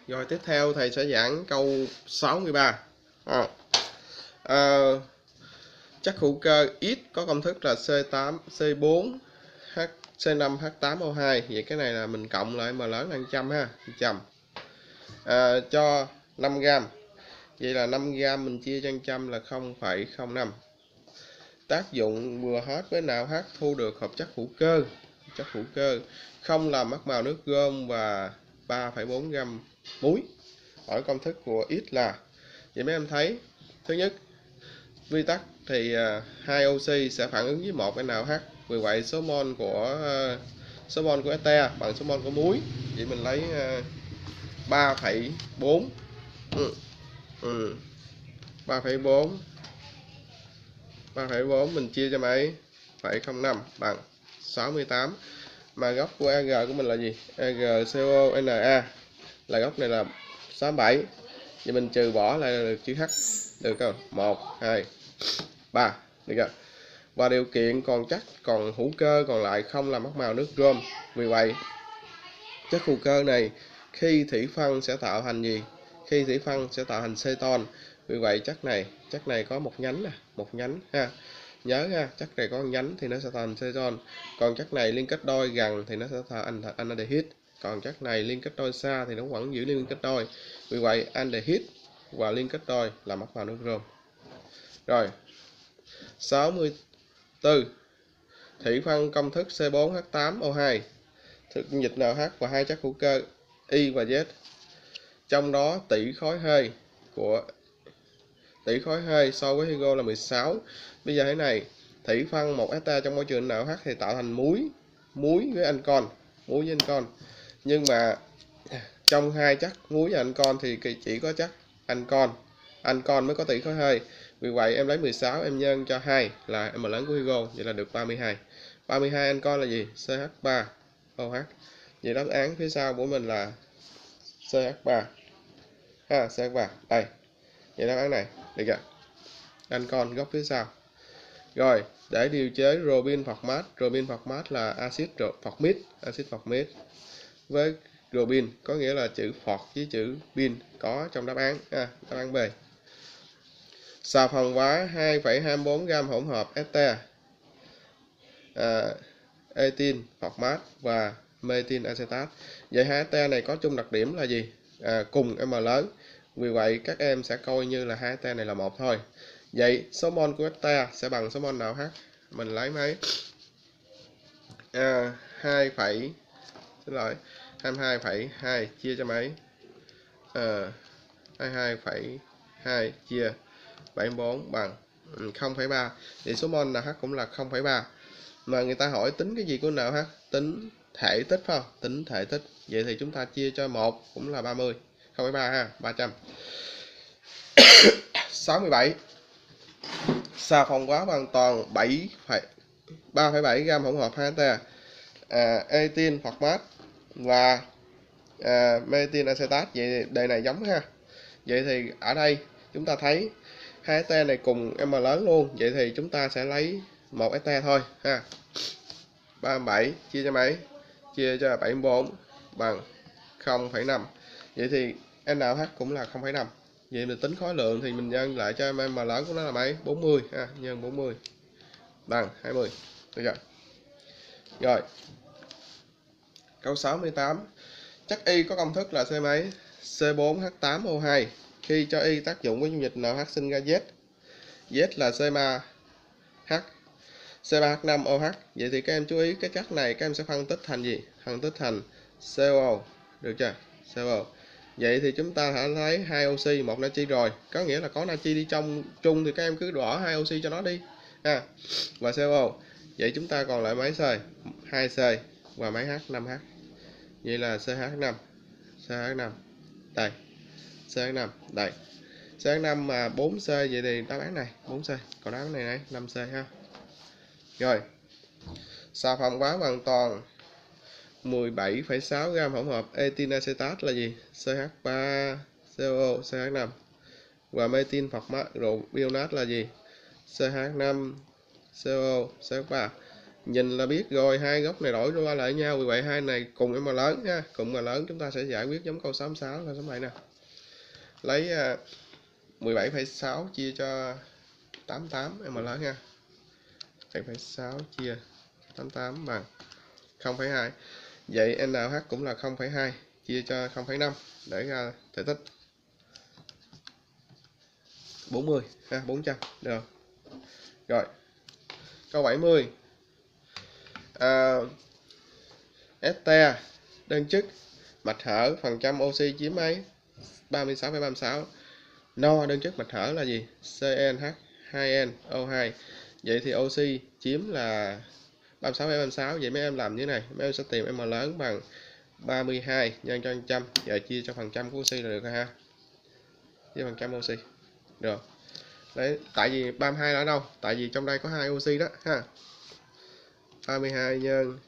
Rồi tiếp theo thầy sẽ giảng câu 63. Chất hữu cơ X có công thức là C8 C4 H C5 H8O2. Vậy cái này là mình cộng lại M lớn là 100 ha, 100. Cho 5 gram. Vậy là 5 gram mình chia cho 100 là 0,05. Tác dụng vừa hết với nào H thu được hợp chất hữu cơ. Chất hữu cơ không làm mất màu nước gôm và 3,4 gram muối. Hỏi công thức của X là, vậy mấy em thấy, thứ nhất, vi tắc thì 2 oxy sẽ phản ứng với 1 NaOH. Vì vậy số mol của ete bằng số mol của muối. Vậy mình lấy 3,4 3,4 mình chia cho mấy 0,05 bằng 68. Mà góc của Ag của mình là gì? AgCONa là góc này là 67. Vậy mình trừ bỏ lại là được chữ H. Được không? 1, 2, 3. Được chưa? Và điều kiện còn hữu cơ còn lại không làm mất màu nước gôm. Vì vậy chất hữu cơ này khi thủy phân sẽ tạo thành gì? Khi thủy phân sẽ tạo thành ceton. Vì vậy chất này có một nhánh ha. Nhớ ha, chất này có một nhánh thì nó sẽ tạo thành ceton. Còn chất này liên kết đôi gần thì nó sẽ tạo thành aldehyde. Còn chất này liên kết đôi xa thì nó vẫn giữ liên kết đôi. Vì vậy aldehyde và liên kết đôi là mất màu nước gôm. Rồi 64. Thủy phân công thức C4H8O2 thực dịch NaOH và hai chất hữu cơ Y và Z. Trong đó tỷ khối hơi so với hydro là 16. Bây giờ thế này, thủy phân 1 ete trong môi trường NaOH thì tạo thành muối với ancol, nhưng mà trong hai chất muối và ancol thì chỉ có chất ancol mới có tỷ khối hơi. Vì vậy em lấy 16 em nhân cho 2 là M lớn của hydro, vậy là được 32. 32 ancol là gì? CH3OH. Vậy đáp án phía sau của mình là CH3 ha, CH3 đây. Vậy đáp án này được chưa? Ancol góc phía sau. Rồi để điều chế robin format là axit formic với robin, có nghĩa là chữ phọt với chữ pin có trong đáp án đáp án B. Xà phòng hóa 2,24 gram hỗn hợp ete, ethyl format và methyl acetate. Vậy hai ete này có chung đặc điểm là gì? Cùng M lớn. Vì vậy các em sẽ coi như là hai ete này là một thôi. Vậy số mol của ete sẽ bằng số mol nào H? Mình lấy mấy? 22,2 chia cho mấy? 22,2 chia 74 bằng 0,3. Thì số mol NaOH cũng là 0,3. Mà người ta hỏi tính cái gì của NaOH? Tính thể tích phải không? Tính thể tích. Vậy thì chúng ta chia cho 1 cũng là 30. 0,3 ha, 300. 67. Xà phòng hóa hoàn toàn 3,7 gram hỗn hợp 2 ete, ethyl format và methyl acetate. Vậy đề này giống ha. Vậy thì ở đây chúng ta thấy hai ete này cùng M lớn luôn. Vậy thì chúng ta sẽ lấy một ete thôi ha. 37 chia cho mấy? Chia cho 74 bằng 0,5. Vậy thì NaOH cũng là 0,5. Vậy mình tính khối lượng thì mình nhân lại cho M lớn của nó là mấy? 40 ha, nhân 40 bằng 20. Được rồi. Rồi. Câu 68. Chất Y có công thức là C mấy? C4H8O2. Khi cho Y tác dụng với dung dịch NaOH sinh ra Z. Z là C3H5OH. Vậy thì các em chú ý cái chất này các em sẽ phân tích thành gì? Phân tích thành CO. Được chưa? CO. Vậy thì chúng ta đã thấy 2 oxy, 1 natri rồi. Có nghĩa là có natri đi trong chung thì các em cứ bỏ 2 oxy cho nó đi ha. Và CO. Vậy chúng ta còn lại mấy C? 2C và mấy H? 5H. Vậy là CH5. Đây. CH5 đây. CH5 mà 4C, vậy thì đáp án này 4C. Còn đáp án này 5C ha. Rồi. Xà phòng hóa hoàn toàn 17,6 gram hỗn hợp ethyl acetate là gì? CH3CO CH5 và methyl format ionat là gì? CH5CO CH3. Nhìn là biết rồi, hai góc này đổi qua lại nhau, vì vậy hai này cùng m lớn ha, cùng m lớn chúng ta sẽ giải quyết giống câu 66 là số 7 nè. Lấy 17,6 chia cho 88 m lớn ha. 7,6 chia 88 bằng 0,2. Vậy NH cũng là 0,2 chia cho 0,5 để ra thể tích 40 ha, 400 được. Rồi. Câu 70. Este đơn chức mạch hở phần trăm oxy chiếm mấy? 36,36. No đơn chức mạch hở là gì? CnH2nO2. Vậy thì oxy chiếm là 36,36. Vậy mấy em làm như thế này, mấy em sẽ tìm m lớn bằng 32 nhân cho 100 và chia cho phần trăm của oxy là được ha. Chia phần trăm oxy. Được. Đấy, tại vì 32 là ở đâu? Tại vì trong đây có 2 oxy đó ha. 32 nhân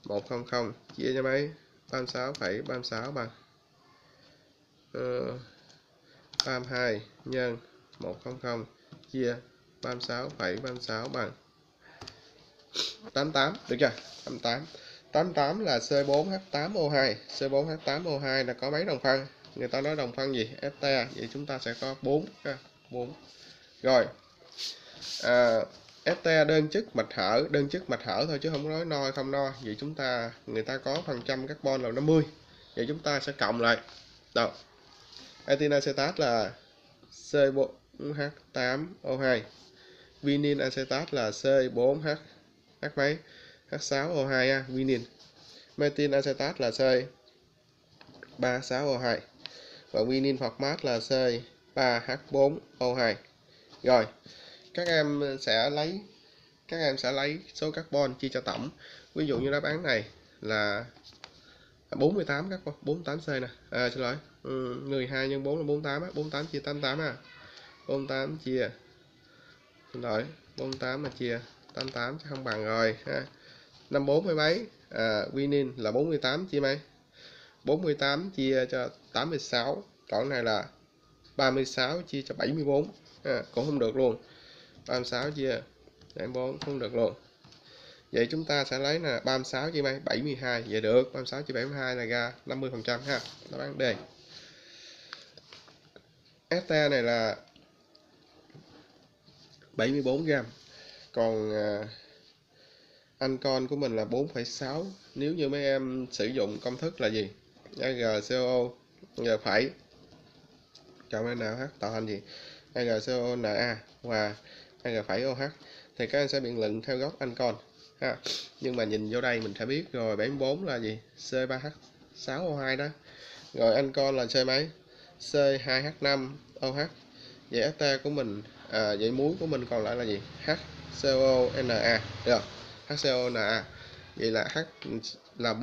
100 chia cho mấy? 36,36 bằng 32 nhân 100 chia 36,36 bằng 88, được chưa? 88. 88 là C4H8O2. C4H8O2 là có mấy đồng phân? Người ta nói đồng phân gì? Este. Vậy chúng ta sẽ có 4 ha, 4. Rồi. Este đơn chức mạch hở thôi chứ không nói no hay không no. Vậy chúng ta, người ta có phần trăm carbon là 50. Vậy chúng ta sẽ cộng lại. Đâu? Ethyl acetat là C4H8O2. Vinin acetat là C4H mấy? H6O2 ha, vinin. Methyl acetat là C36O2. Và vinin format là C3H4O2. Rồi, các em sẽ lấy số carbon chia cho tổng. Ví dụ như đáp án này là 48 carbon, 48C nè. Xin lỗi. 12 nhân 4 là 48 á, 48 chia 88 ha. 48 chia. Xin lỗi, 48 mà chia 88 chứ không bằng rồi ha. 54 mấy mấy? Vinin là 48 chia mấy? 48 chia cho 86. Còn này là 36 chia cho 74. Cũng không được luôn. 36 chia 74 không được luôn. Vậy chúng ta sẽ lấy là 36 chia mấy? 72. Vậy được. 36 chia 72 là ra 50% ha. Đáp án D. Este này là 74 gram. Còn ancol của mình là 4,6. Nếu như mấy em sử dụng công thức là gì? AgCO giờ phải chọn NaOH tạo thành gì? AgCO-Na và Ag'-OH thì các anh sẽ biện luận theo góc ancol ha. Nhưng mà nhìn vô đây mình sẽ biết rồi, 74 là gì? C3H6O2 đó. Rồi ancol là C mấy? C2H5OH. Vậy este của mình vậy muối của mình còn lại là gì? HCONa. Được. HCONa. Vậy là H là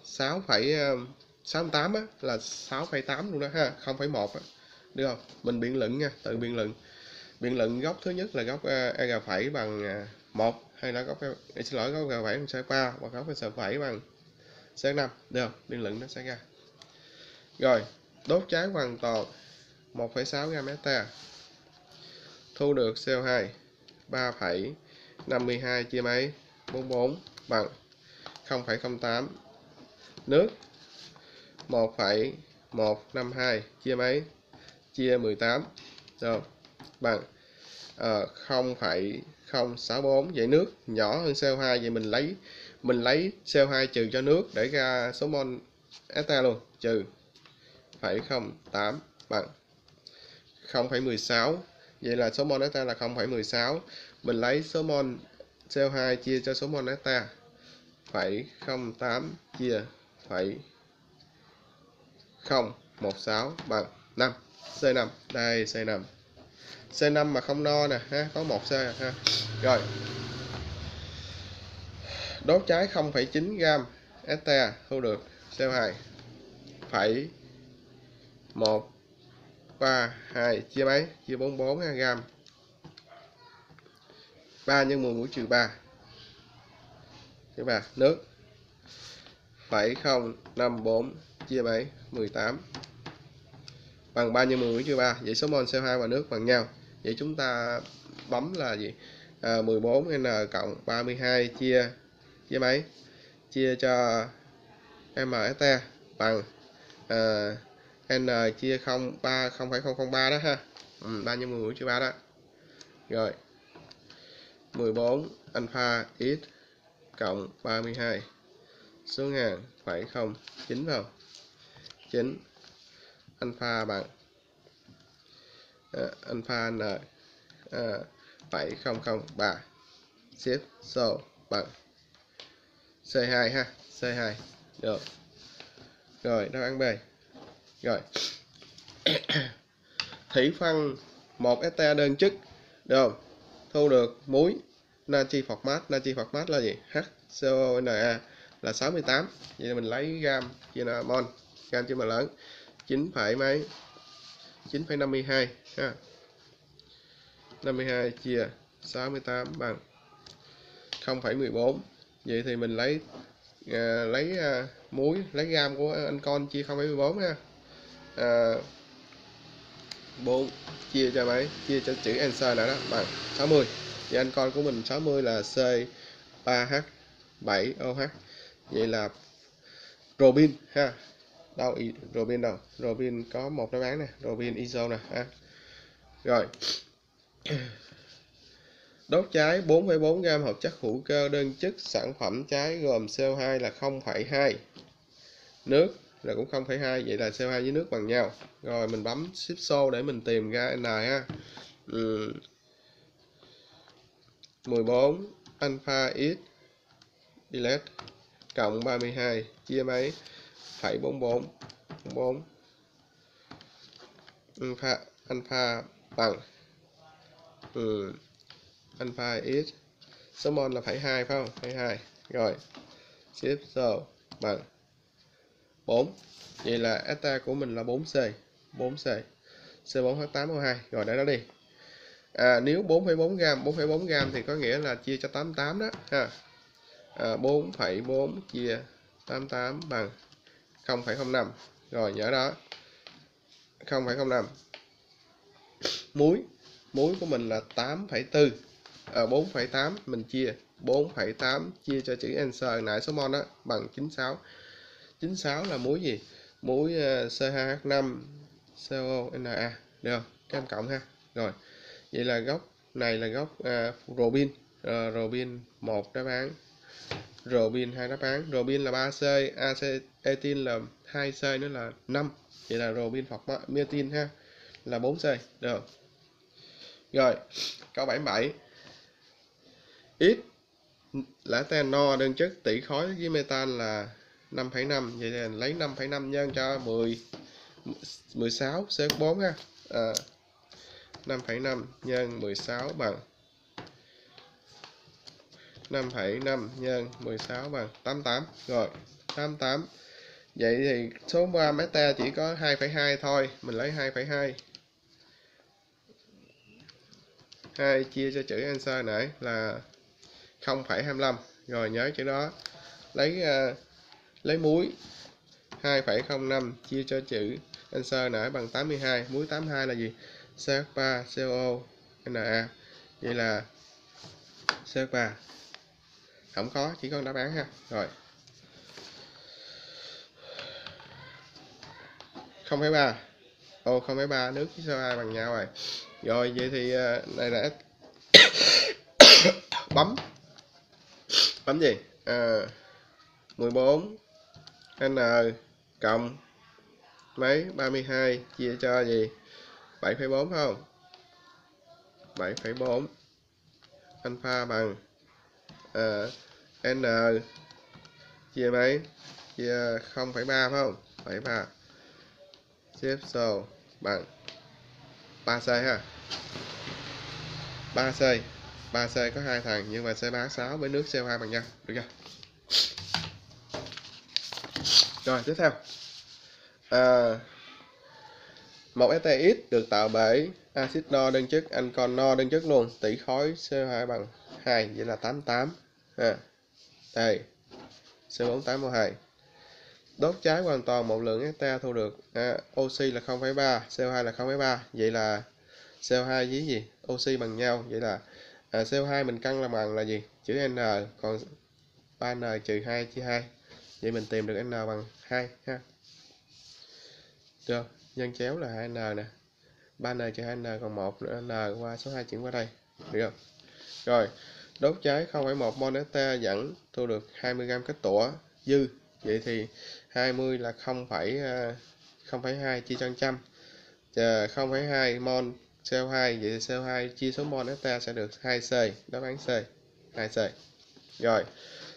6,68 á, là 6,8 luôn đó ha, 0,1 á. Được không? Mình biện luận nha, tự biện luận. Biện luận góc thứ nhất là góc Ag phẩy bằng 1 hay là góc xin lỗi, góc Ag phẩy bằng C3 hoặc góc S phẩy bằng C5. Được không? Biện luận nó sẽ ra. Rồi, đốt cháy hoàn toàn 1,6 gam este. Thu được CO2 3,52 chia mấy? 44 bằng 0,08. Nước 1,152 chia mấy? Chia 18. Được. Bằng 0,064. Vậy nước nhỏ hơn CO2, vậy mình lấy CO2 trừ cho nước để ra số mol este luôn, trừ 0,08 bằng 0,16. Vậy là số mol este là 0,16. Mình lấy số mol CO2 chia cho số mol este. 0,08 chia 0,016 bằng 5. C5. Đây C5. C5 mà không no nè ha, có 1C ha. Rồi. Đốt cháy 0,9 gam este thu được CO2 132 chia mấy? Chia 44 gam. 3 nhân 10 mũ trừ 3. Thứ ba, nước 0,054 chia mấy? 18 bằng 3 nhân 10 mũ trừ 3. Vậy số mol CO2 và nước bằng nhau. Vậy chúng ta bấm là gì? 14N cộng 32 chia mấy? Chia cho MST bằng N chia 0,003 đó ha. 3 nhân 10 mũ trừ 3 đó. Rồi 14 alpha x cộng 32 số ngàn phẩy 09 vào 9 alpha bằng alpha n 0,003 xếp số bằng C2 ha, C2 được. Rồi đáp án B. Rồi thủy phân 1ST đơn chức được không? Thu được muối natri phosphate là gì? HCONa là 68. Vậy là mình lấy gam chia mol, gam chia m lớn 9 phẩy mấy 9,52 ha. 52 chia 68 bằng 0,14. Vậy thì mình lấy muối, lấy gam của anh con chia 0,14 ha. 4 chia cho mấy? Chia cho chữ answer nữa đó bằng 60. Thì anh con của mình 60 là C3H7OH. Vậy là Robin ha. Đâu Robin đâu? Robin có một đáp án nè, Robin iso nè ha. Rồi. Đốt cháy 4,4 gam hợp chất hữu cơ đơn chức, sản phẩm cháy gồm CO2 là 0,2, nước là cũng 0,2, vậy là CO2 với nước bằng nhau. Rồi mình bấm shift số để mình tìm ra N ha. 14 alpha x delete cộng 32 chia mấy? Phẩy 44 4 alpha bằng alpha x số mol là 0,2 phải không? 0,2. Rồi xếp số bằng 4. Vậy là eta của mình là 4C. C4H8O2. Rồi để nó đi. Nếu 4,4 gam thì có nghĩa là chia cho 88 đó ha. 4,4 chia 88 bằng 0,05. Rồi nhớ đó. 0,05. Muối của mình là 8,4. 4,8 mình chia 4,8 chia cho chữ answer nãy số mol đó bằng 96. 96 là muối gì? Muối C2H5 CONa được không? Các em cộng ha. Rồi. Vậy là góc này là góc Robin. Robin 1 đáp án. Robin 2 đáp án. Robin là 3C, acetin là 2C nữa là 5. Vậy là Robin hoặc metin ha là 4C được không? Rồi, câu 77. X là ten no đơn chất tỷ khối với metan là 5,5. Vậy là lấy 5,5 nhân cho 16 C4 ha. 5,5 nhân 16 bằng 5,5 nhân 16 bằng 88. Rồi 88. Vậy thì số gram meta chỉ có 2,2 thôi. Mình lấy 2,2. 2 chia cho chữ answer nãy là 0,25. Rồi nhớ chữ đó. Lấy muối 2,05 chia cho chữ answer nãy bằng 82. Muối 82 là gì? CH3CONa. Vậy là CH3. Không có, chỉ có đáp án ha. Rồi 0,3. 0,3 nước với CO2 bằng nhau rồi. Rồi vậy thì này là bấm gì? 14 N cộng mấy 32 chia cho gì? 7,4 phải không? 7,4 alpha bằng N chia mấy? Chia 0,3 phải không? 0,3 xếp số bằng 3C ha. 3C có 2 thằng nhưng mà C3H6 với nước CO2 bằng nhau, được chưa? Rồi tiếp theo. Một STX được tạo bởi axit no đơn chất, ancol no đơn chất luôn, tỷ khối CO2 bằng 2, vậy là 88. Đây. C48O2. Đốt cháy hoàn toàn một lượng hectare thu được oxy là 0,3, CO2 là 0,3. Vậy là CO2 với gì? Oxy bằng nhau. Vậy là CO2 mình căn là bằng là gì? Chữ N, còn 3N trừ 2 chia 2. Vậy mình tìm được N bằng 2 ha. Được, nhân chéo là 2N nè. 3N trừ 2N còn 1 nữa, N qua số 2 chuyển qua đây. Được không? Rồi, đốt cháy 0,1 mol ester dẫn thu được 20g kết tủa dư. Vậy thì 20 là 0,2 chia cho 100. 0,2 mol CO2, vậy thì CO2 chia số mol ester sẽ được 2C, đáp án C, 2C. Rồi,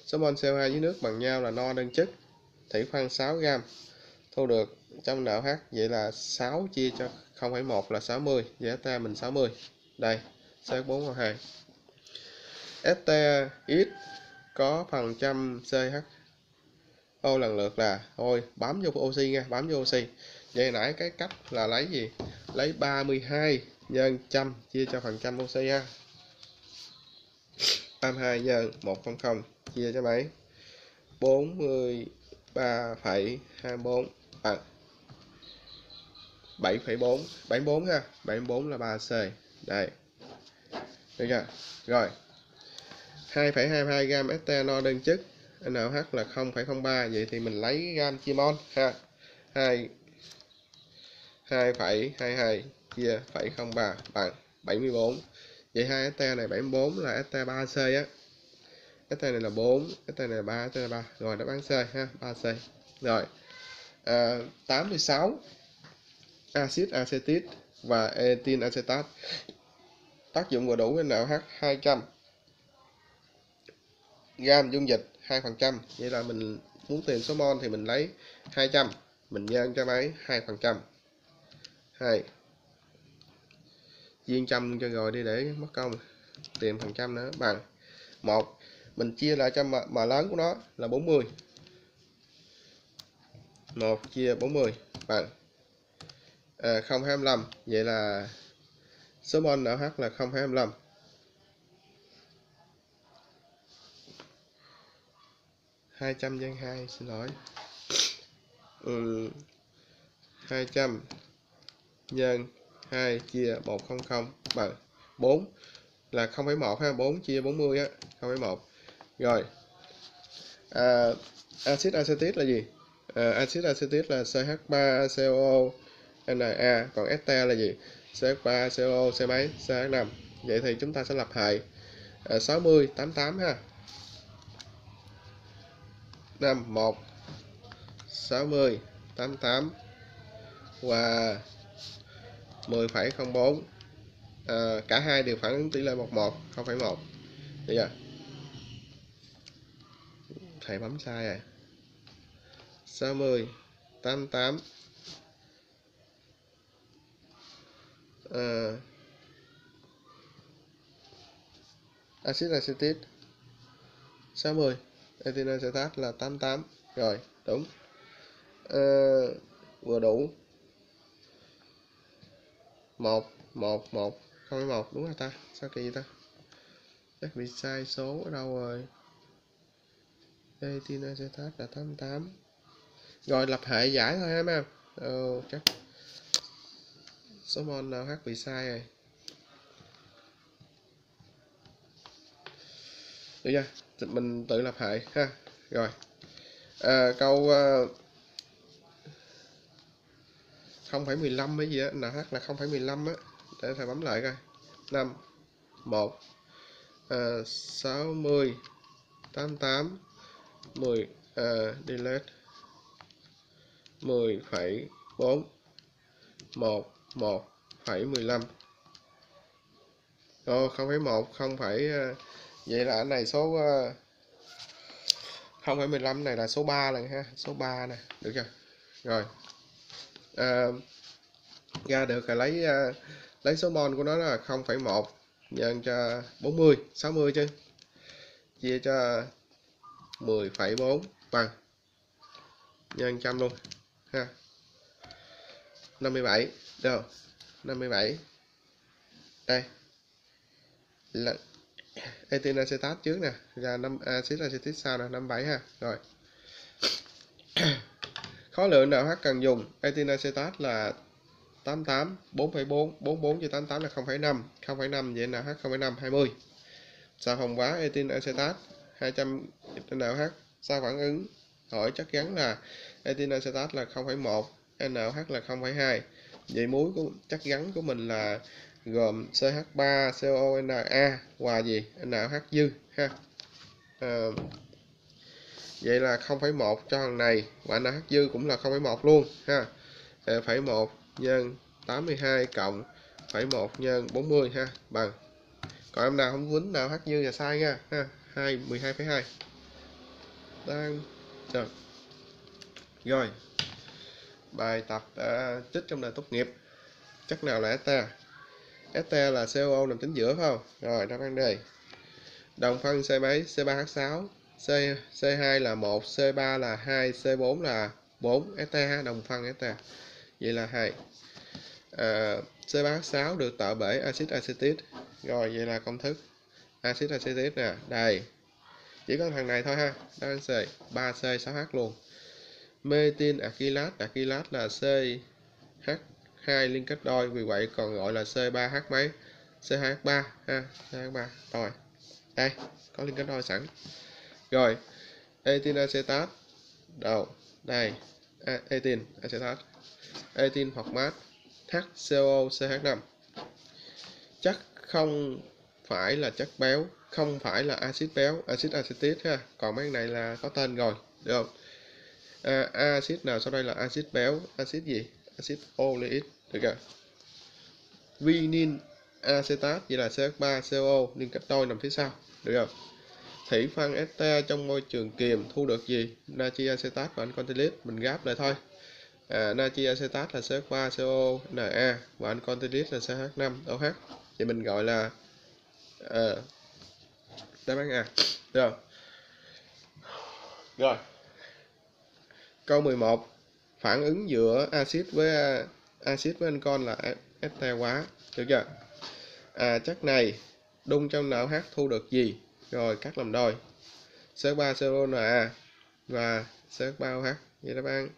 số mol CO2 dưới nước bằng nhau là no đơn chức, thủy phân 6g, thu được trong NaOH, vậy là 6 chia cho 0,1 là 60, vậy ester mình 60. Đây, CH4O2. Ester X có phần trăm CHO lần lượt là, thôi bám vô oxy nha, bám vô oxy. Vậy nãy cái cách là lấy gì? Lấy 32 nhân 100 chia cho phần trăm oxy ha. 32 nhân 100 chia cho mấy? 43,24 bằng 7,4, 74 ha. 74 là 3C. Đây. Được chưa? Rồi. 2,22 g ester no đơn chức, NaOH là 0,03, vậy thì mình lấy gam chia mol ha. 2,22 chia 0,03 bằng 74. Vậy hai ester này 74 là ester 3C á. Ester này là 4, ester này là 3, ester là 3. Rồi đáp án C ha, 3C. Rồi. 86. Axit acetic và ethyl acetat. Tác dụng vừa đủ với NaOH 200 gam dung dịch 2%. Vậy là mình muốn tìm số mol thì mình lấy 200, mình nhân cho mấy 2%. 2 chia trăm cho rồi đi để mất công tìm phần trăm nữa, bằng 1. Mình chia lại cho m lớn của nó là 40. 1 chia 40 bằng 0,25. Vậy là số mol NaOH là 0,25. 200 nhân 2, xin lỗi. 200 nhân 2 chia 100 bằng 4 là 0,1 ha, 4 chia 40 á, 0,1. Rồi. Axit acetic là gì? Axit acetic là CH3COO Na, còn ester là gì? CH3COO C mấy? CH5. Vậy thì chúng ta sẽ lập hệ 60 88 ha. 5 1 60 88 và 10,04. Cả hai đều phản ứng tỷ lệ 11, 0,1. Được chưa? Thầy bấm sai rồi. 60 88 axit acetic 60, ethyl acetat là 88. Rồi, đúng. Vừa đủ. 1 1 1 0,1 đúng rồi ta. Sao kỳ ta? Chắc bị sai số ở đâu rồi. Ethyl acetat là 88. Rồi lập hệ giải thôi ha mấy em. Chắc số mol NaOH bị sai rồi. Được chưa? Mình tự lập hệ ha. Rồi. Câu 0,15 mấy gì á, NaOH là 0,15 á. Để thầy bấm lại coi. 5 1 60 88 10 delete 10,4 1 1,15. 0,1 0, vậy là anh này số 0,15 này là số 3 lần ha, số 3 nè, được chưa? Rồi. Ra được là lấy số mol của nó là 0,1 nhân cho 40, 60 chứ. Chia cho 10,4 bằng nhân 100 luôn ha. 57. Đâu? 57. Đây. Là ethyl acetat trước nè, ra axit acetic sau nè, 57 ha. Rồi. Khối lượng NaOH cần dùng ethyl acetat là 88, 4,4, 44 chia 88 là 0,5, 0,5 vậy NaOH 0,5 20. Xà phòng hóa etin acetat 200 NaOH. Sao phản ứng hỏi chắc chắn là etin acetat là 0,1, NaOH là 0,2. Vậy muối của chắc chắn của mình là gồm CH3 CONa và gì NaOH dư ha. Vậy là 0,1 cho thằng này và NaOH dư cũng là 0,1 luôn ha. 0,1 nhân 82 cộng 0,1 nhân 40 ha, bằng. Còn em nào không quýnh nào H dư là sai nha ha. 12,2. Đang rồi. Rồi. Bài tập trích trong đề tốt nghiệp. Chất nào là este? Este là CO nằm chính giữa phải không? Rồi, đáp án đây. Đồng phân C mấy? C3H6. C2 là 1, C3 là 2, C4 là 4. Este ha, đồng phân este. Vậy là 2. C3H6 được tạo bởi axit acetic. Rồi, vậy là công thức axit acetic nè, đây. Chỉ có thằng này thôi ha. Đáp án C, 3C 6H luôn. Metin acylat là CH2 liên kết đôi, vì vậy còn gọi là C3H mấy? C2H3 ha, C2H3. Rồi. Đây, có liên kết đôi sẵn. Rồi, etin acetat. Đâu? Đây. Etin acetat. Etin hoặc mát HCO CH5. Chất không phải là chất béo, không phải là axit béo, axit acetic ha. Còn mấy này là có tên rồi, được không? Axit nào sau đây là axit béo? Axit gì? Axit oleic, được chưa? Vinin acetat, vậy là CH3CO liên kết đôi nằm phía sau, được không? Thủy phân este trong môi trường kiềm thu được gì? Natri acetat và ancontilit, mình gáp lại thôi. Natri acetat là CH3CO Na và ancontilit là CH5OH. Vậy mình gọi là đáp án A. Được không? Rồi. Câu 11. Phản ứng giữa axit với ancol là este hóa, được chưa? Chất này đun trong NaOH thu được gì? Rồi cắt làm đôi. CH3CONa và CH3OH. Vậy đáp án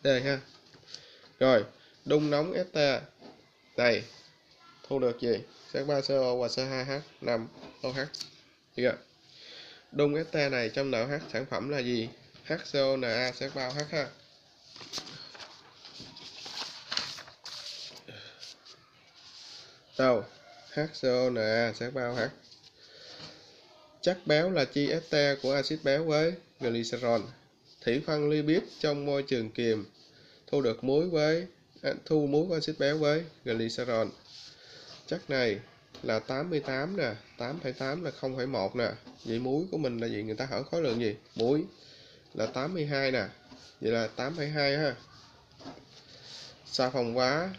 D ha. Rồi, đun nóng este này thu được gì? CH3CO và C2H5OH. Được chưa? Đun este này trong NaOH sản phẩm là gì? HCONa CH3OH ha. Đâu? HCONa CH3OH. Chất béo là chi este của axit béo với glycerol. Thủy phân lipid trong môi trường kiềm thu được muối với muối của axit béo với glycerol. Chất này là 88 nè, 8,8 là 0,1 nè. Vậy muối của mình là gì? Người ta hỏi khối lượng gì? Muối là 82 nè. Vậy là 8,2 ha. Xà phòng hóa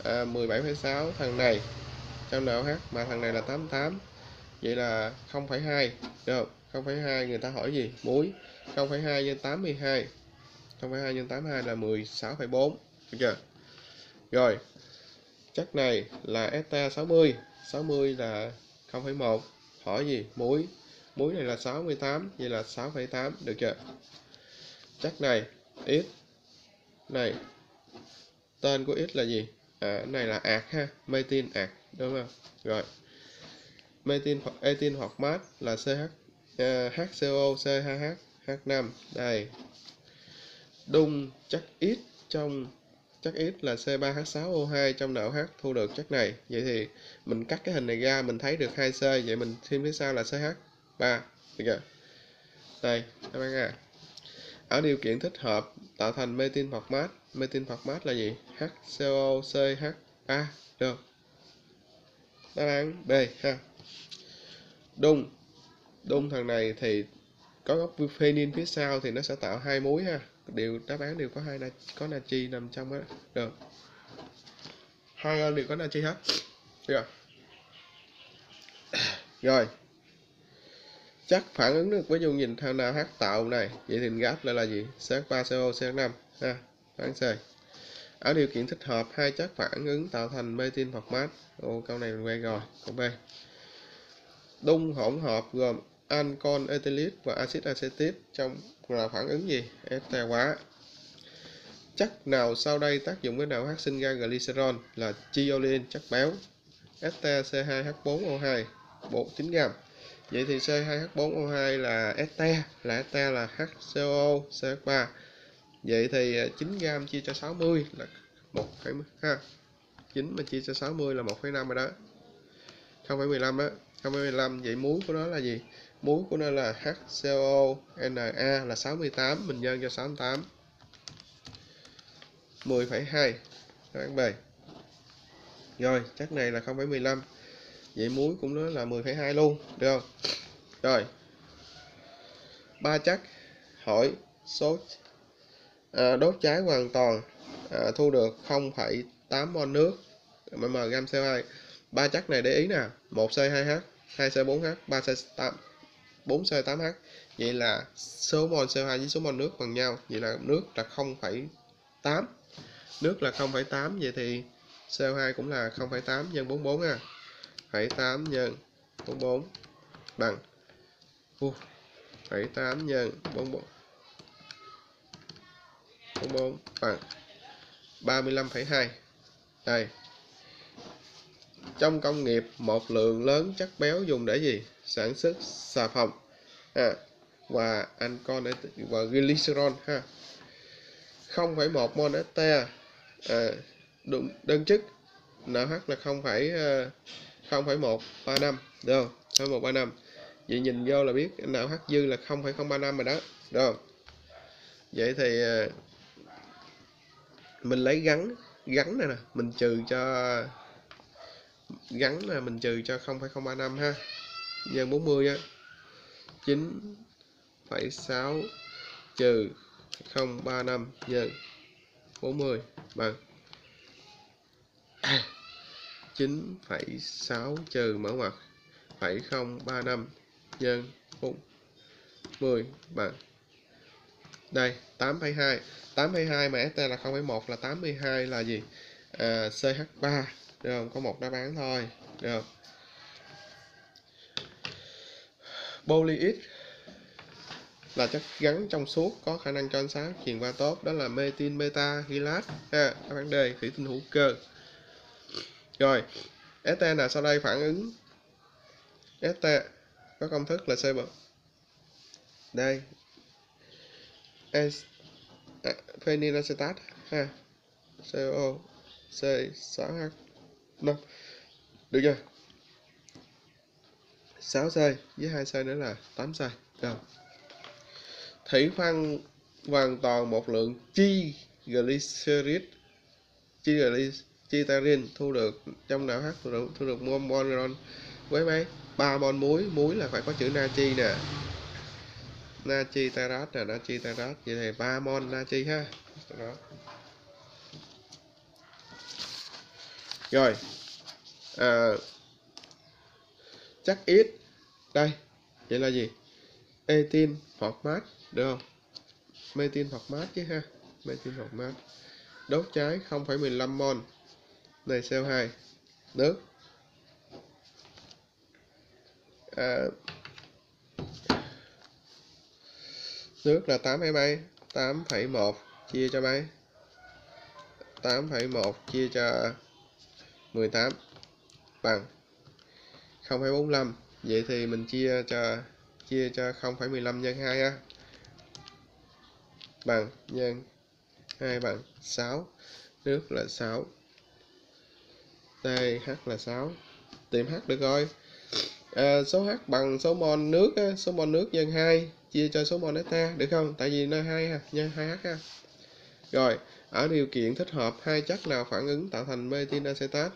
17,6, thằng này trong NaOH mà thằng này là 88. Vậy là 0,2, được không? 0,2 người ta hỏi gì? Muối. 0,2 nhân 82. 0,2 nhân 82 là 16,4, được chưa? Rồi. Chất này là este 60. 60 là 0,1. Hỏi gì? Muối. Muối này là 68, vậy là 6,8, được chưa? Chất này X này. Tên của X là gì? Này là ạc ha, metin ạc, đúng không? Rồi. Metin hoặc etin hoặc mát là HCO C2H H5. Đây. Đun chất X trong chất X là C3H6O2 trong NaOH thu được chất này. Vậy thì mình cắt cái hình này ra mình thấy được 2C, vậy mình thêm phía sau là CH3, được chưa? Đây, các bạn à. Ở điều kiện thích hợp tạo thành metin hoặc mát. Metin hoặc mát là gì? HCO CH3, được. Đáp án B ha. Đun thằng này thì có gốc phenin phía sau thì nó sẽ tạo hai muối ha. Đáp án đều có natri nằm trong đó. Được. Hai bên đều có natri hết. Được. Rồi. Chất phản ứng được với dung dịch theo NaOH tạo này. Vậy thì gáp lại là gì? CH3CO CH5 ha. Đáp án C. Ở điều kiện thích hợp hai chất phản ứng tạo thành metin hoặc mát. Câu này mình quen rồi. Câu B. Đun hỗn hợp gồm ancol ethylit và axit acetic trong là phản ứng gì? Este hóa. Chất nào sau đây tác dụng với NaOH sinh ra glycerol? Là chiolin, chất béo. Este C2H4O2 9 gram. Vậy thì C2H4O2 là este, là HCO CH3. Vậy thì 9 gam chia cho 60 là 1, ha. 9 mà chia cho 60 là 1,5 rồi đó. 0,15 đó, 0,15. Vậy muối của nó là gì? Muối của nó là HCONa là 68, mình nhân cho 68. 10,2 đáp án B. Rồi, chất này là 0,15. Vậy muối cũng nó là 10,2 luôn, được không? Rồi. 3 chất hỏi số đốt cháy hoàn toàn thu được 0,8 mol nước mm gam CO2. 3 chất này để ý nè, 1C2H, 2C4H, 3C8, 4C8H. Vậy là số mol CO2 với số mol nước bằng nhau. Vậy là nước là 0,8. Nước là 0,8, vậy thì CO2 cũng là 0,8 nhân 44 ha. 0,8 nhân 44 bằng 0,8 nhân 44 bằng 35,2. Đây. Trong công nghiệp, một lượng lớn chất béo dùng để gì? Sản xuất xà phòng và ancol và glycerol ha. 0,1 mol este đơn chức NH là 0,135, được không? 0,135. Vậy nhìn vô là biết NH dư là 0,035 rồi đó, được không? Vậy thì mình lấy gắn này nè, mình trừ cho gắn là mình trừ cho 0,035 ha, nhân 40 á, 9,6 trừ 0,35 nhân 40 bằng 9,6 trừ mẫu mặt 0,035 nhân 40 bằng đây 8,2. 8,2 mà ST là 0,1 là 82 là gì? CH3, được không? Có một đáp án thôi, được không? Polyit là chất gắn trong suốt có khả năng cho ánh sáng truyền qua tốt, đó là metil metahylat ha. Đáp án D, thủy tinh hữu cơ. Rồi, ST là sau đây phản ứng ST có công thức là C. Đây. Phenylacetat ha. CO C6H5. Được chưa? 6C với 2C nữa là 8C. Rồi. Thủy phân hoàn toàn một lượng triglycerin thu được trong não H thu được mol với mấy 3 mol muối là phải có chữ natri nè, natri terat nè, natri terat. Vậy thì 3 mol natri ha. Đó. Rồi chất ít đây, vậy là gì? Ethyl format, được không? Methyl format chứ ha, methyl format. Đốt cháy 0,15 mol này CO2 nước. Nước là 8,1 chia cho mấy? 8,1 chia cho 18 bằng 0,45. Vậy thì mình chia cho 0,15 nhân 2 ha. Bằng nhân 2 bằng 6. Nước là 6. Đây H là 6. Tìm H được rồi. Số H bằng số mol nước á, số mol nước nhân 2 chia cho số mol eta, được không? Tại vì nó 2 ha, nhân 2H ha. Rồi, ở điều kiện thích hợp hai chất nào phản ứng tạo thành metil acetat?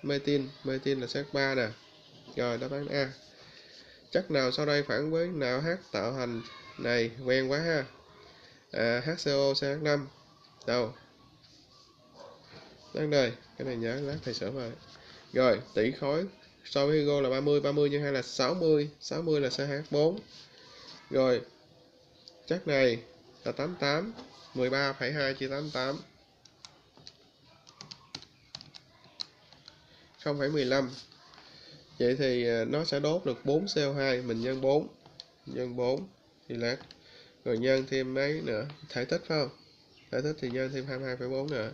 Metil là CH3 nè. Rồi đáp án A. Chất nào sau đây phản với nào H tạo thành này, quen quá ha. HCO CH5. Đâu? Đang đây, cái này nhớ lát thầy sửa rồi. Rồi, tỷ khối so với hydro là 30 nhân 2 là 60 là CH4. Rồi, chất này là 88, 13,2 chia 88 0,15. Vậy thì nó sẽ đốt được 4 CO2, mình nhân 4 thì lát. Rồi nhân thêm mấy nữa, thể tích phải không? Thể tích thì nhân thêm 22,4 nữa.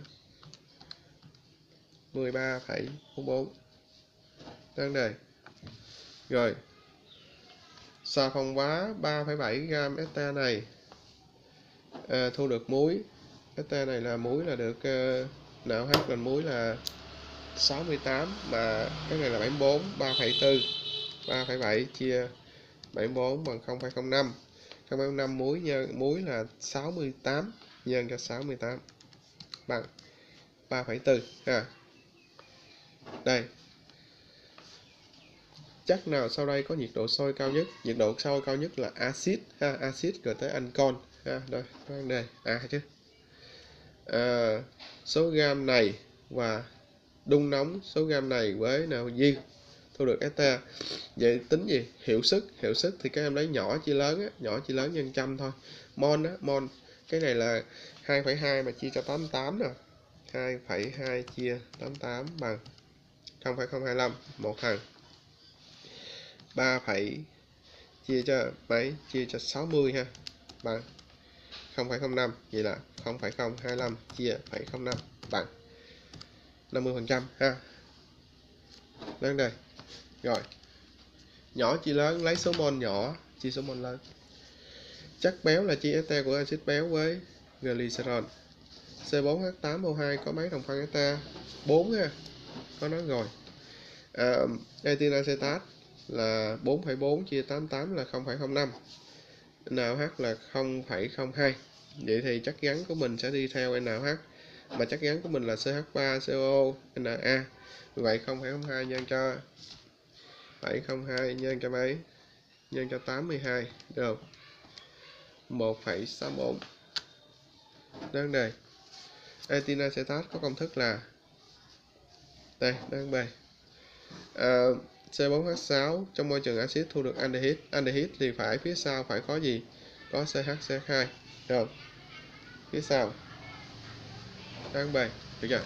13,44. Đáng đây. Rồi, xà phòng hóa 3,7 gram esta này thu được muối. Esta này là muối là được NaOH là muối là 68, mà cái này là 74, 3,4, 3,7 chia 74 bằng 0,05. 0,05 muối nhân muối là 68 nhân cho 68 bằng 3,4 ha. Đây. Chất nào sau đây có nhiệt độ sôi cao nhất? Nhiệt độ sôi cao nhất là axit ha, axit rồi tới ancol ha. Đây, đây chứ. Số gam này và đun nóng số gam này với nào dư thu được esta. Vậy tính gì? Hiệu suất thì các em lấy nhỏ chia lớn á, nhỏ chia lớn nhân trăm thôi. Mol á, mol cái này là 2,2 mà chia cho 88 nè. 2,2 chia 88 bằng 0,025 một thằng. 3 chia cho mấy? Chia cho 60 ha, bằng 0,05. Vậy là 0,025 chia 0,05 bằng 50% ha. Đến đây. Rồi. Nhỏ chia lớn, lấy số mol nhỏ chia số mol lớn. Chất béo là chia esta của axit béo với glycerol. C4H8O2 có mấy đồng phân esta? 4 ha. Có nói rồi. Etin acetat là 4,4 chia 88 là 0,05. NaOH là 0,02. Vậy thì chất gắn của mình sẽ đi theo NaOH, mà chất gắn của mình là CH3CO Na. Vậy 0,02 nhân cho 0,02 nhân cho mấy? Nhân cho 82 được 1,64. Đơn đề. Etin acetat có công thức là đây, đơn đề. C4H6 trong môi trường axit thu được aldehyde. Aldehyde thì phải phía sau phải có gì? Có CH2. Được. Phía sau. Đơn đề. Được chưa?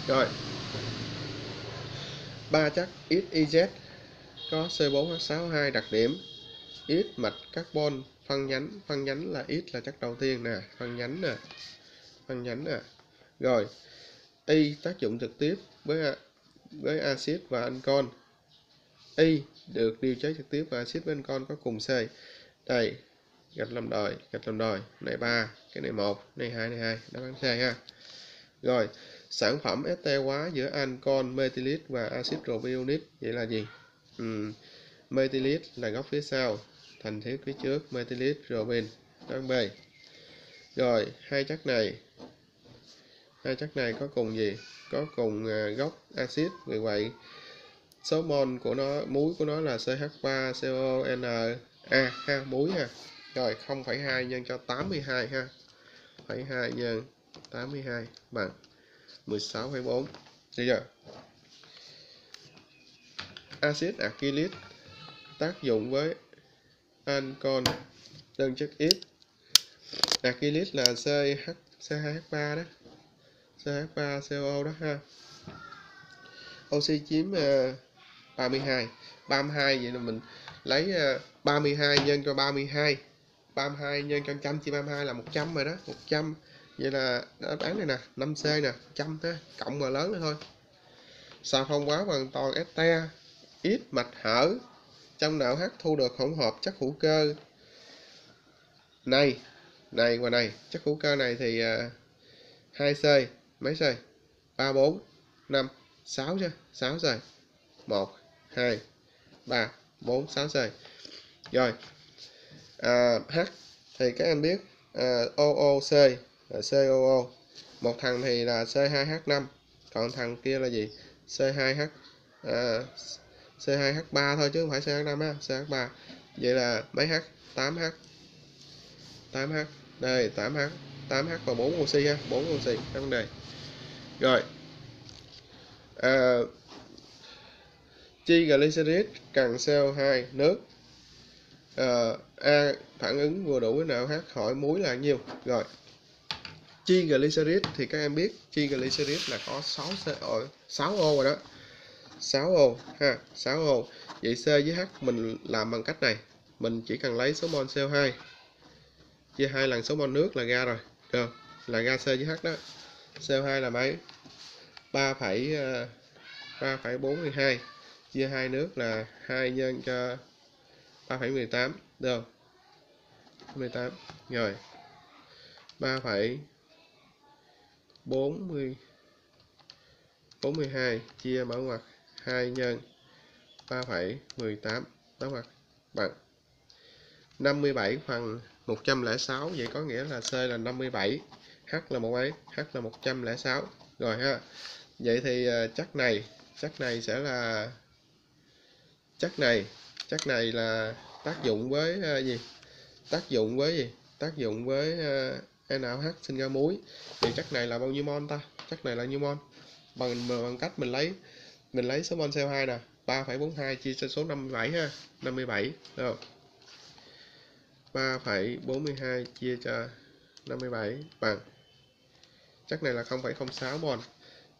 Rồi. Ba chất XYZ có C4H6O2 đặc điểm ít mạch carbon phân nhánh là ít là chất đầu tiên nè, phân nhánh nè. Rồi, Y tác dụng trực tiếp với axit và ancol. Y được điều chế trực tiếp và axit với ancol có cùng C. Đây, gạch làm đồi, này 3, cái này 1, này 2, đáp án C ha. Rồi, sản phẩm este hóa giữa ancol, methylit và axit propionic vậy là gì? Methylit là góc phía sau, thành thiết phía trước, methylit propin. Đáp án B. Rồi, hai chất này có cùng gì? Có cùng gốc axit, vì vậy số mol của nó, muối của nó là CH3CONa ha, muối ha. Rồi 0,2 nhân cho 82 ha. 0,2 nhân 82 bằng 16,4. Được chưa? Axit acrylic tác dụng với ancol đơn chất ít. Acrylic là C2H3 đó. CH3CO đó ha. Oxy chiếm 32. 32 vậy là mình lấy 32 nhân cho 32. 32 nhân cho 100 chia 32 là 100 rồi đó, 100. Vậy là đáp án này nè, 5C nè, 100 ha, cộng mà lớn nữa thôi. Xà phòng hóa hoàn toàn este, ít mạch hở. Trong NaOH thu được hỗn hợp chất hữu cơ này và này. Chất hữu cơ này thì 2C, mấy C? 3, 4, 5, 6 chứ, 6 C. 1, 2, 3, 4, 6 C. Rồi, H thì các em biết OOC là COO. Một thằng thì là C2H5, còn thằng kia là gì? C2H3 thôi chứ không phải CH5 á, CH3. Vậy là mấy H? 8H. 8H. Đây, 8H. 8H và 4 oxy ha, 4 oxy, cái vấn đề. Rồi. Triglycerid cần CO2 nước. A phản ứng vừa đủ với NaOH, hỏi muối là nhiêu. Rồi. Triglycerid thì các em biết triglycerid là có 6 ô rồi đó. 6 ô ha, 6 ô. Vậy C với H mình làm bằng cách này. Mình chỉ cần lấy số mol CO2 chia 2 lần số mol nước là ra rồi. Được, là ra C với H đó. CO2 là mấy? 3,42 chia 2 nước là 2 nhân cho 3,18 được không? 18 rồi. 3,42 chia mở ngoặc 2 nhân 3,18 đóng ngoặc bằng 57 phần 106. Vậy có nghĩa là C là 57, H là một ấy, H là 106 rồi ha. Vậy thì chắc này sẽ là chắc này là tác dụng với gì? Tác dụng với NaOH sinh ra muối. Thì chắc này là bao nhiêu mol ta? Chắc này là nhiêu mol? Bằng cách mình lấy số mol CO2 nè, 3,42 chia cho số 57 ha. 57 được không? 3,42 chia cho 57 bằng chắc này là 0,06 mol.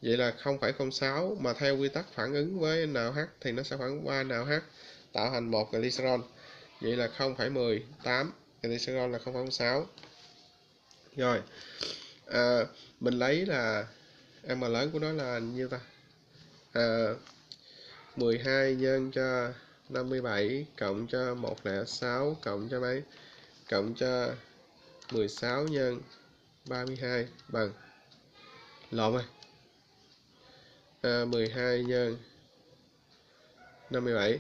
Vậy là 0,06 mà theo quy tắc phản ứng với NaOH thì nó sẽ phản qua NaOH tạo thành 1 glycerol. Vậy là 0,18 glycerol là 0,06. Rồi. Mình lấy là M lớn của nó là nhiêu ta? 12 nhân cho 57 cộng cho 106 cộng cho mấy? Cộng cho 16 nhân 32 bằng lộn rồi. 12 nhân 57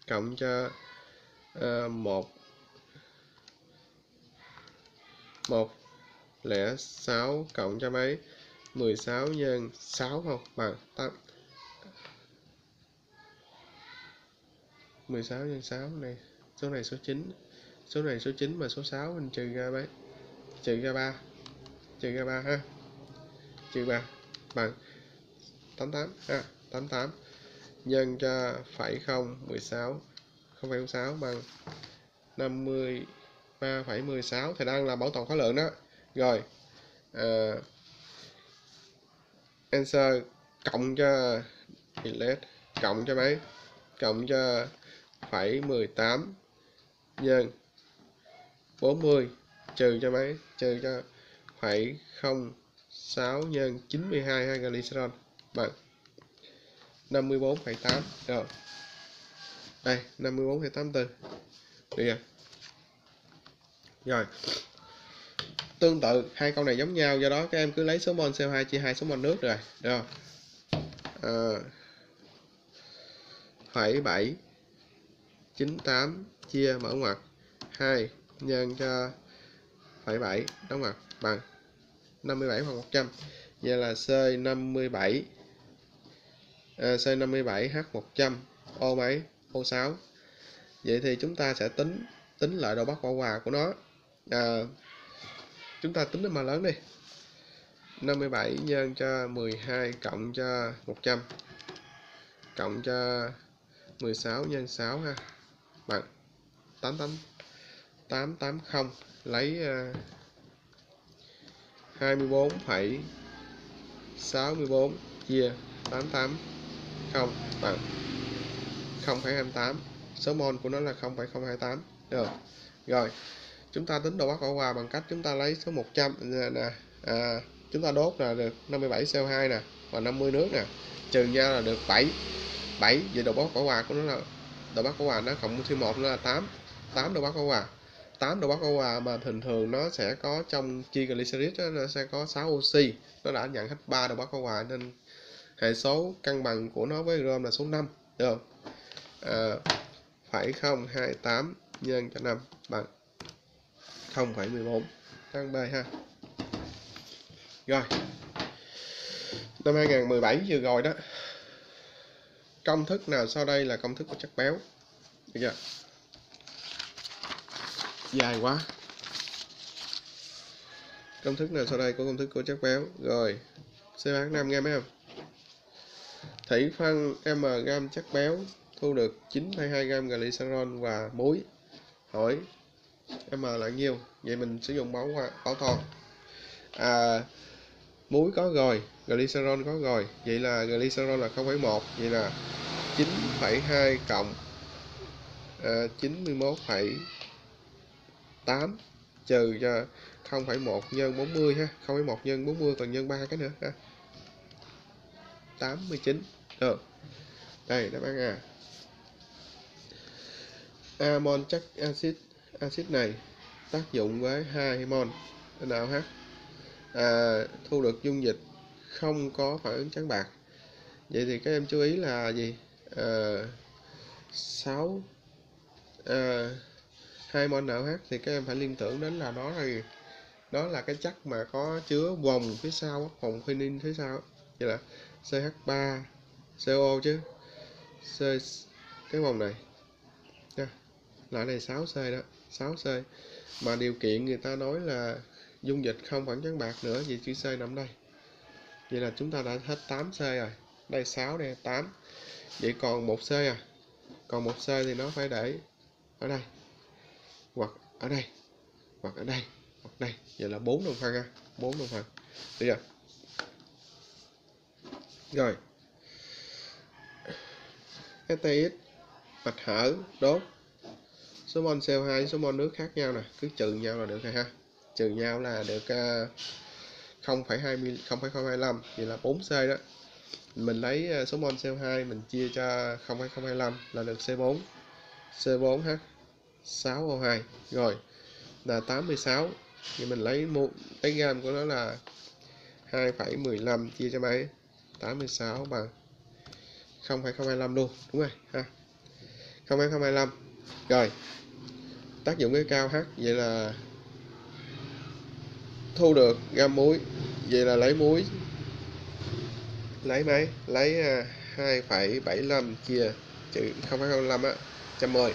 cộng cho 106 cộng cho mấy? 16 nhân 6 không? Bằng 8. 16 nhân 6 này, số này số 9. Số này số 9 mà số 6 mình trừ ra mấy? Trừ ra 3 ha. Trừ 3 bằng 88 ha. 88 nhân cho 0,16 bằng 53,16 thì đang là bảo toàn khối lượng đó. Rồi. Answer cộng cho cộng cho mấy? Cộng cho 0,18 nhân 40 trừ cho mấy? Trừ cho 0,06 nhân 92 ha glycerol bằng 54,8 rồi. Đây 54,84 được chưa? Rồi. Tương tự hai câu này giống nhau, do đó các em cứ lấy số mol CO2 chia 2 số mol nước rồi, được không? 0,798 chia mở ngoặc 2 nhân cho 0,7 đóng ngoặc bằng 57 phần 100. Vậy là C57 H100 O mấy? O6. Vậy thì chúng ta sẽ tính lại độ Bắc bão hòa của nó. Chúng ta tính nó mà lớn đi. 57 nhân cho 12 cộng cho 100 cộng cho 16 nhân 6 ha bằng 880. Lấy 24,64 chia 880 bằng 0,28. Số mol của nó là 0,028 được. Rồi chúng ta tính độ Bắc bão hòa bằng cách chúng ta lấy số 100 nè, chúng ta đốt là được 57 CO2 nè và 50 nước nè, trừ ra là được 7. Vậy độ Bắc bão hòa của nó là độ Bắc bão hòa nó cộng thêm 1 nữa là 8 độ Bắc bão hòa. 8 độ Bắc bão hòa mà thường nó sẽ có trong chi glycerid nó sẽ có 6 oxy, nó đã nhận hết 3 độ Bắc bão hòa nên hệ số cân bằng của nó với grom là số 5 được không? 0,028 nhân cho 5 bằng 0,14 tăng B ha. Rồi. Năm 2017 vừa rồi đó. Công thức nào sau đây là công thức của chất béo? Được chưa? Dài quá. Công thức nào sau đây có công thức của chất béo? Rồi. C35 nghe mấy không? Thủy phân m gam chất béo thu được 9,2 gam glycerol và muối. Hỏi m là nhiêu? Vậy mình sử dụng bảo toàn. Muối có rồi, glycerol có rồi. Vậy là glycerol là 0,1. Vậy là 9,2 cộng 91,8 trừ cho 0,1 nhân 40 ha. 0,1 nhân 40 còn nhân 3 cái nữa ha. 89. Được. Đây đáp án A. amon chất axit này tác dụng với 2 mol NaOH, thu được dung dịch không có phản ứng trắng bạc. Vậy thì các em chú ý là gì? 2 mol NaOH thì các em phải liên tưởng đến là đó là cái chất mà có chứa vòng phía sau, vòng phenyl phía sau, vậy là CH3 CO chứ. Cái vòng này nha, là này 6C đó, 6C. Mà điều kiện người ta nói là dung dịch không phản trắng bạc nữa, vì chữ C nằm đây. Vậy là chúng ta đã hết 8C rồi. Đây 6, đây 8. Vậy còn 1C à. Còn 1C thì nó phải để ở đây, hoặc ở đây, hoặc ở đây, hoặc đây. Vậy là 4 đồng phân ha, 4 đồng phân. Được chưa? Rồi. STX mạch hở đốt, số mol CO2 số mol nước khác nhau nè, cứ trừ nhau là được rồi ha. Trừ nhau là được 0,025, vậy là 4C đó. Mình lấy số mol CO2 mình chia cho 0,025 là được C4. C4H 6O2. Rồi là 86. Thì mình lấy gam của nó là 2,15 chia cho mấy? 86 bằng 0,025 luôn, đúng rồi ha. 0,025. Rồi. Tác dụng cái cao H, vậy là thu được gam muối. Vậy là lấy muối, lấy mấy? Lấy 2,75 chia trừ 0,05 á, 110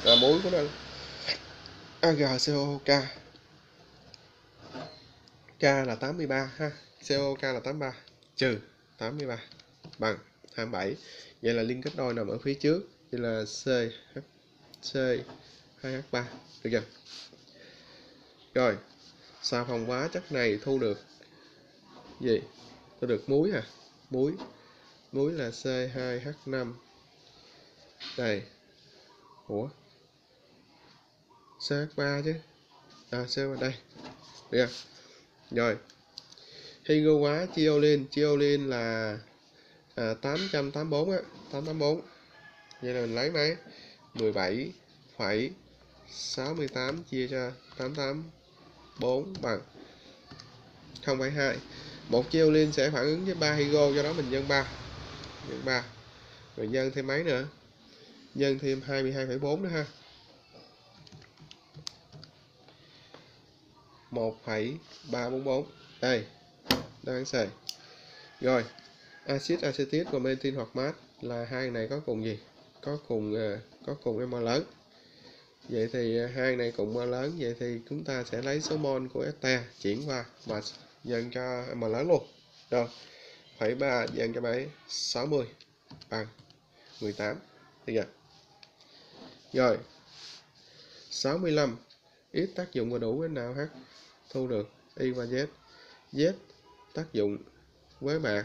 là muối của nó AgCOK. K là 83 ha, COK là 83 trừ 83 bằng 27. Vậy là liên kết đôi nằm ở phía trước, vậy là C2H3, được chưa? Rồi, xà phòng hóa chất này thu được gì? Thu được muối hả? Muối là C2H5. Đây. Ủa? CH3 chứ. CO đây. Được chưa? Rồi. Hydro hóa Chiolin là 884 á, 884. Vậy là mình lấy mấy? 17,68 chia cho 884 bằng 0,2. Một Chiolin sẽ phản ứng với 3 hydro, do đó mình nhân 3. Rồi nhân thêm mấy nữa? Nhân thêm 22,4 nữa ha. 1,344. Đây. Đáp án C. Rồi, axit acetic và methyl hoặc mát là hai này có cùng gì? Có cùng m lớn. Vậy thì hai này cùng m lớn, vậy thì chúng ta sẽ lấy số mol của ester chuyển qua và dần cho m lớn luôn. Rồi, 0,3 dần cho 7, 60 bằng 18. Được chưa? Rồi, 65. Ít tác dụng và đủ với NaOH thu được Y và Z. Z tác dụng với bạc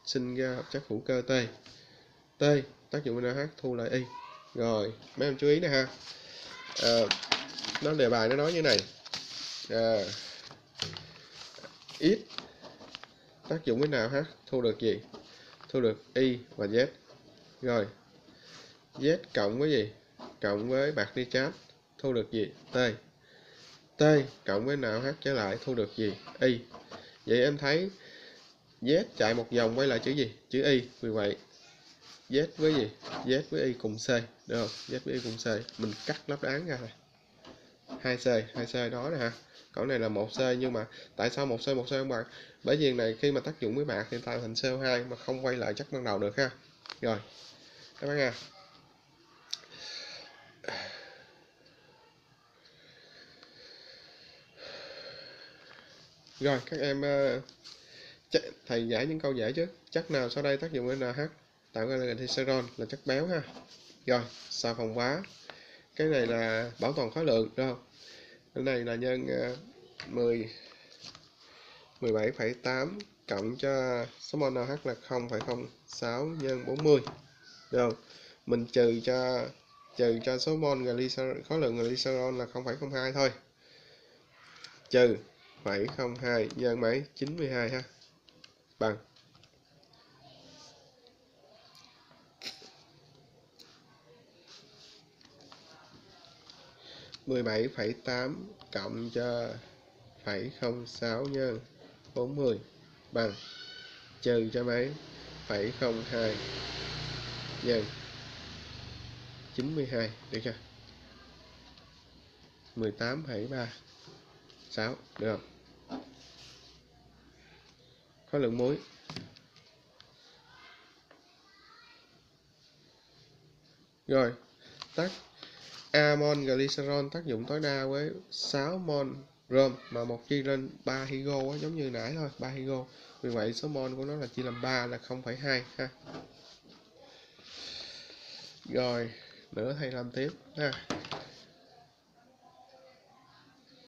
sinh ra hợp chất hữu cơ T. T tác dụng với NaOH thu lại Y. Rồi, mấy em chú ý nè ha. Nó đề bài nó nói như này. Ít tác dụng với NaOH thu được gì? Thu được Y và Z. Rồi, Z cộng với gì? Cộng với bạc nitrat thu được gì? T. T cộng với NaOH trở lại thu được gì? Y. Vậy em thấy Z chạy một vòng quay lại chữ gì? Chữ Y. Vì vậy Z với gì? Z với Y cùng C, được không? Z với Y cùng C. Mình cắt đáp án ra này. 2C đó nè ha. Còn này là 1C, nhưng mà tại sao 1C không bằng? Bởi vì này khi mà tác dụng với bạc thì tạo thành CO2 mà không quay lại chất ban đầu được ha. Rồi. Các bạn nha. Rồi, các em thầy giải những câu dễ chứ. Chất nào sau đây tác dụng với NaH tạo ra glycerol là chất béo ha. Rồi, xà phòng hóa. Cái này là bảo toàn khối lượng, đúng không? Cái này là nhân 17,8 cộng cho số mol NaH là 0,06 nhân 40. Được không? Mình trừ cho số mol khối lượng glycerol là 0,02 thôi. Trừ 0,02 nhân mấy? 92 ha. Bằng 17,8 cộng cho 0,06 nhân 40 bằng trừ cho mấy 0,02 nhân 92, được chưa? 18,36, được không? Khối lượng muối. Rồi, amon glycerol tác dụng tối đa với 6 mol rom mà một chia lên 3 higo á, giống như nãy thôi, 3 higo. Vì vậy số mol của nó là chia làm 3 là 0,2 ha. Rồi, nữa thầy làm tiếp ha.